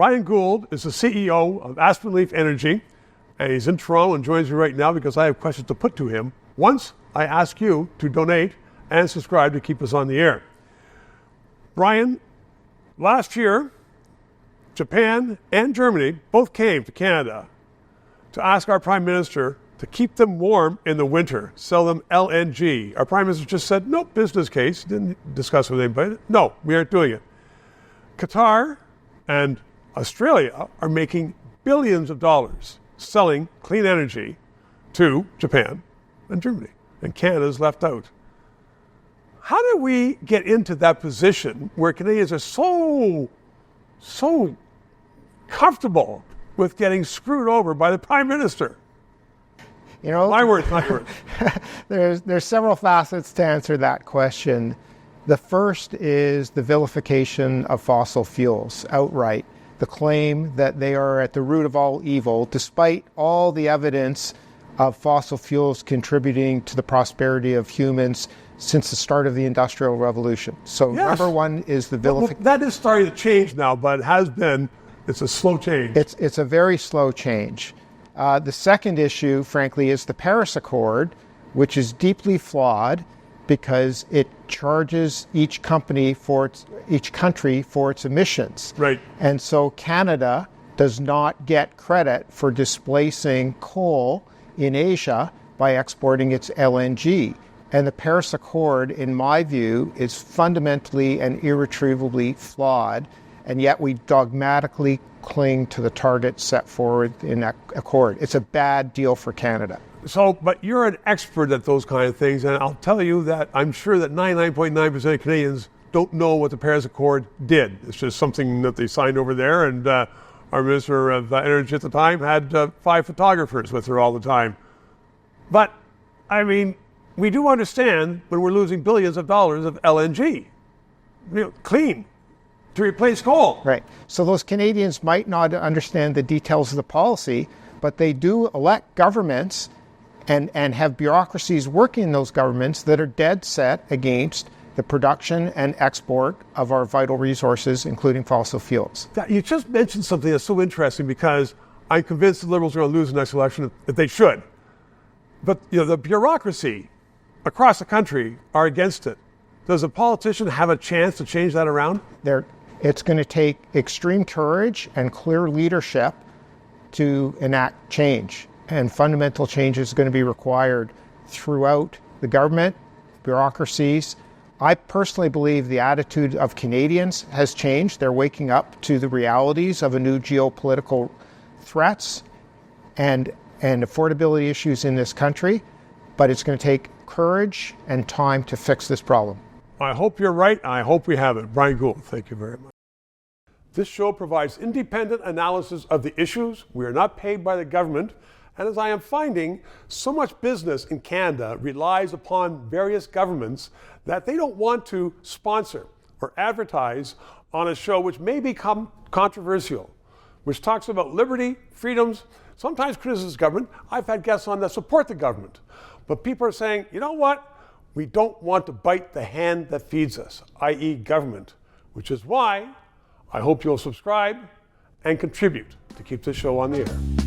Bryan Gould is the CEO of Aspenleaf Energy, and he's in Toronto and joins me right now because I have questions to put to him once I ask you to donate and subscribe to keep us on the air. Bryan, last year, Japan and Germany both came to Canada to ask our Prime Minister to keep them warm in the winter, sell them LNG. Our Prime Minister just said, no, business case, didn't discuss with anybody. No, we aren't doing it. Qatar and Australia are making billions of dollars selling clean energy to Japan and Germany, and Canada's left out. How did we get into that position where Canadians are so comfortable with getting screwed over by the Prime Minister? You know, my words. There's several facets to answer that question. The first is the vilification of fossil fuels outright. The claim that they are at the root of all evil, despite all the evidence of fossil fuels contributing to the prosperity of humans since the start of the Industrial Revolution. So yes. Number one is the vilification. Well, that is starting to change now, but it's a slow change. It's a very slow change. The second issue, frankly, is the Paris Accord, which is deeply flawed because it charges each country for its emissions. Right. And so Canada does not get credit for displacing coal in Asia by exporting its LNG. And the Paris Accord, in my view, is fundamentally and irretrievably flawed, and yet we dogmatically cling to the targets set forward in that accord. It's a bad deal for Canada. So, but you're an expert at those kind of things, and I'll tell you that I'm sure that 99.9% of Canadians don't know what the Paris Accord did. It's just something that they signed over there, and our Minister of Energy at the time had 5 photographers with her all the time. But, I mean, we do understand when we're losing billions of dollars of LNG, clean, to replace coal. Right. So those Canadians might not understand the details of the policy, but they do elect governments and have bureaucracies working in those governments that are dead set against the production and export of our vital resources, including fossil fuels. You just mentioned something that's so interesting because I'm convinced the Liberals are going to lose the next election, that they should. But the bureaucracy across the country are against it. Does a politician have a chance to change that around? It's going to take extreme courage and clear leadership to enact change. And fundamental change is going to be required throughout the government, bureaucracies. I personally believe the attitude of Canadians has changed. They're waking up to the realities of a new geopolitical threats and affordability issues in this country. But it's going to take courage and time to fix this problem. I hope you're right. I hope we have it. Bryan Gould, thank you very much. This show provides independent analysis of the issues. We are not paid by the government. And as I am finding, so much business in Canada relies upon various governments that they don't want to sponsor or advertise on a show which may become controversial, which talks about liberty, freedoms, sometimes criticizes government. I've had guests on that support the government. But people are saying, you know what? We don't want to bite the hand that feeds us, i.e. government, which is why I hope you'll subscribe and contribute to keep this show on the air.